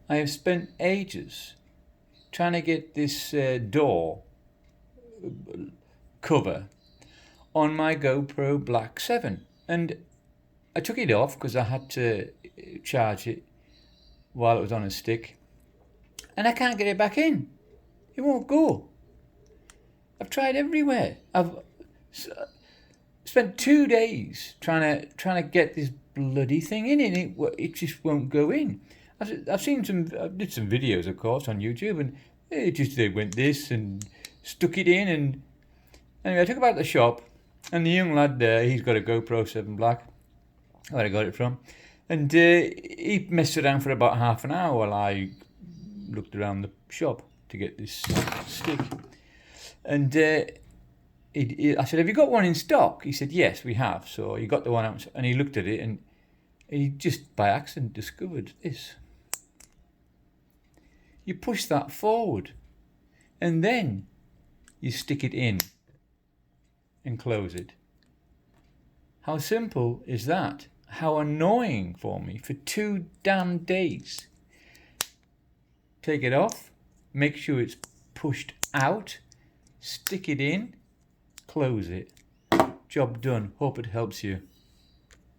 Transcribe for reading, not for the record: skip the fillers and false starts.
I have spent ages trying to get this door cover on my GoPro Black 7, and I took it off because I had to charge it while it was on a stick, and I can't get it back in. It won't go. I've tried everywhere. I've spent 2 days trying to get this bloody thing in, and it just won't go in. I did some videos, of course, on YouTube, and they went this and stuck it in, and anyway, I took it back to the shop, and the young lad there, he's got a GoPro 7 Black, where I got it from, and he messed around for about half an hour while I looked around the shop to get this stick, and I said, "Have you got one in stock?" He said, "Yes, we have." So he got the one out, and he looked at it, and he just by accident discovered this. You push that forward, and then you stick it in and close it. How simple is that? How annoying for me for 2 damn days. Take it off, make sure it's pushed out, stick it in, close it. Job done. Hope it helps you.